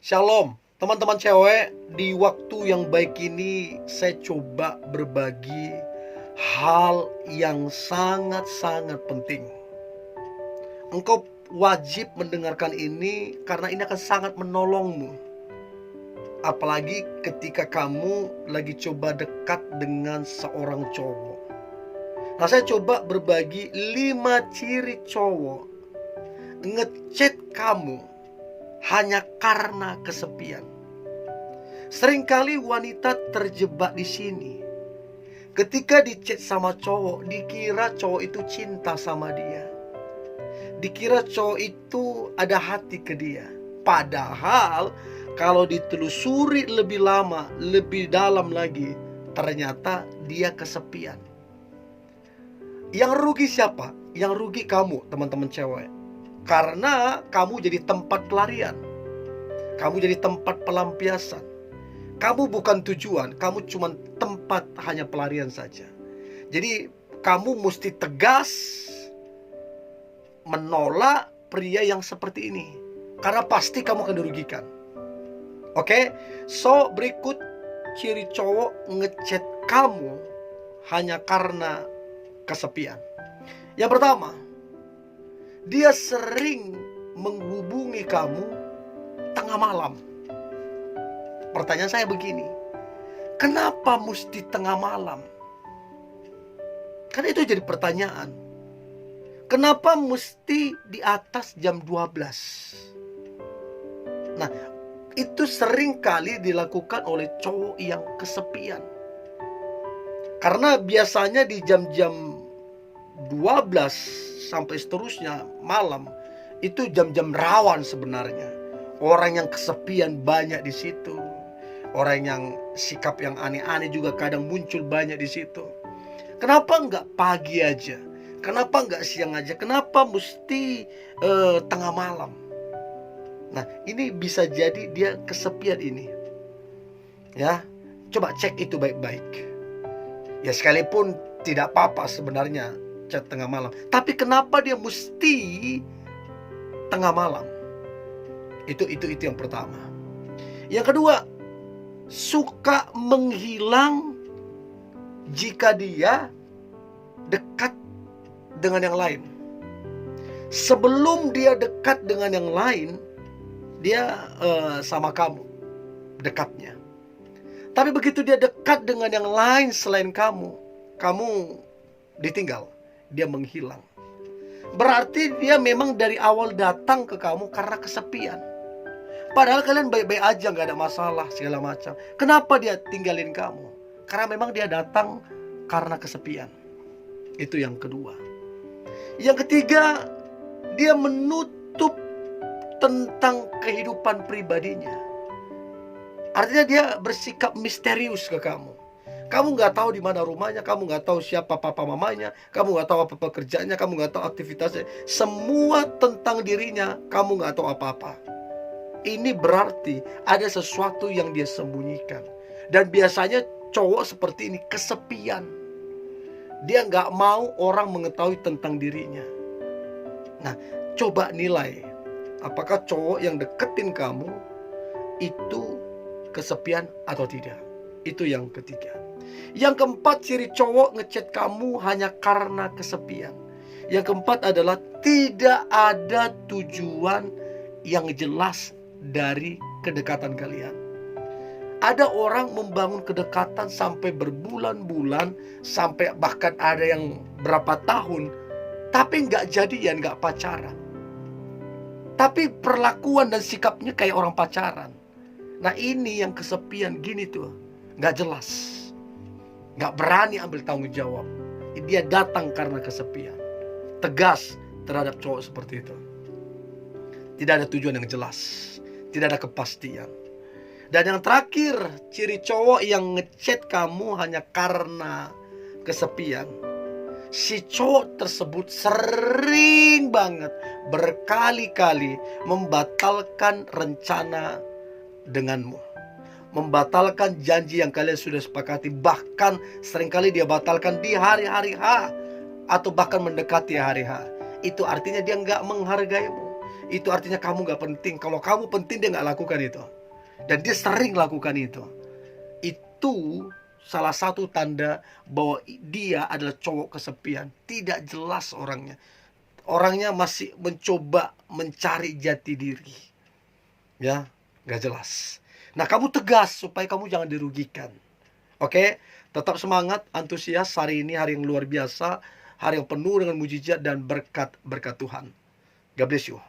Shalom, teman-teman cewek. Di waktu yang baik ini saya coba berbagi hal yang sangat-sangat penting. Engkau wajib mendengarkan ini karena ini akan sangat menolongmu. Apalagi ketika kamu lagi coba dekat dengan seorang cowok. Nah, saya coba berbagi 5 ciri cowok ngechat kamu hanya karena kesepian. Seringkali wanita terjebak di sini. Ketika dicat sama cowok, dikira cowok itu cinta sama dia. Dikira cowok itu ada hati ke dia. Padahal kalau ditelusuri lebih lama, lebih dalam lagi, ternyata dia kesepian. Yang rugi siapa? Yang rugi kamu, teman-teman cewek. Karena kamu jadi tempat pelarian. Kamu jadi tempat pelampiasan. Kamu bukan tujuan, kamu cuma tempat hanya pelarian saja. Jadi kamu mesti tegas menolak pria yang seperti ini. Karena pasti kamu akan dirugikan. Oke? So, berikut ciri cowok ngechat kamu hanya karena kesepian. Yang pertama, dia sering menghubungi kamu tengah malam. Pertanyaan saya begini, kenapa mesti tengah malam? Kan itu jadi pertanyaan. Kenapa mesti di atas jam 12? Nah, itu sering kali dilakukan oleh cowok yang kesepian. Karena biasanya di jam-jam 12 sampai seterusnya malam itu jam-jam rawan sebenarnya. Orang yang kesepian banyak di situ. Orang yang sikap yang aneh-aneh juga kadang muncul banyak di situ. Kenapa enggak pagi aja? Kenapa enggak siang aja? Kenapa mesti tengah malam? Nah, ini bisa jadi dia kesepian ini. Ya, coba cek itu baik-baik. Ya, sekalipun tidak apa-apa sebenarnya chat tengah malam. Tapi kenapa dia mesti tengah malam? Itu yang pertama. Yang kedua, suka menghilang jika dia dekat dengan yang lain. Sebelum dia dekat dengan yang lain, dia sama kamu dekatnya. Tapi begitu dia dekat dengan yang lain selain kamu, kamu ditinggal. Dia menghilang. Berarti dia memang dari awal datang ke kamu karena kesepian. Padahal kalian baik-baik aja, gak ada masalah segala macam. Kenapa dia tinggalin kamu? Karena memang dia datang karena kesepian. Itu yang kedua. Yang ketiga, dia menutup tentang kehidupan pribadinya. Artinya dia bersikap misterius ke kamu. Kamu gak tahu di mana rumahnya, kamu gak tahu siapa papa mamanya, kamu gak tahu apa pekerjaannya, kamu gak tahu aktivitasnya. Semua tentang dirinya, kamu gak tahu apa-apa. Ini berarti ada sesuatu yang dia sembunyikan. Dan biasanya cowok seperti ini kesepian. Dia gak mau orang mengetahui tentang dirinya. Nah, coba nilai, apakah cowok yang deketin kamu itu kesepian atau tidak. Itu yang ketiga. Yang keempat, ciri cowok ngechat kamu hanya karena kesepian. Yang keempat adalah tidak ada tujuan yang jelas dari kedekatan kalian. Ada orang membangun kedekatan sampai berbulan-bulan, sampai bahkan ada yang berapa tahun, tapi nggak jadian, nggak pacaran. Tapi perlakuan dan sikapnya kayak orang pacaran. Nah, ini yang kesepian gini tuh, nggak jelas. Gak berani ambil tanggung jawab. Dia datang karena kesepian. Tegas terhadap cowok seperti itu. Tidak ada tujuan yang jelas. Tidak ada kepastian. Dan yang terakhir, ciri cowok yang ngechat kamu hanya karena kesepian. Si cowok tersebut sering banget, berkali-kali membatalkan rencana denganmu. Membatalkan janji yang kalian sudah sepakati. Bahkan seringkali dia batalkan di hari-hari H, atau bahkan mendekati hari H. Itu artinya dia nggak menghargaimu. Itu artinya kamu nggak penting. Kalau kamu penting, dia nggak lakukan itu. Dan dia sering lakukan itu. Itu salah satu tanda bahwa dia adalah cowok kesepian. Tidak jelas orangnya. Orangnya masih mencoba mencari jati diri. Ya, nggak jelas. Nah, kamu tegas supaya kamu jangan dirugikan. Oke, tetap semangat, antusias. Hari ini hari yang luar biasa, hari yang penuh dengan mujizat dan berkat-berkat Tuhan. God bless you.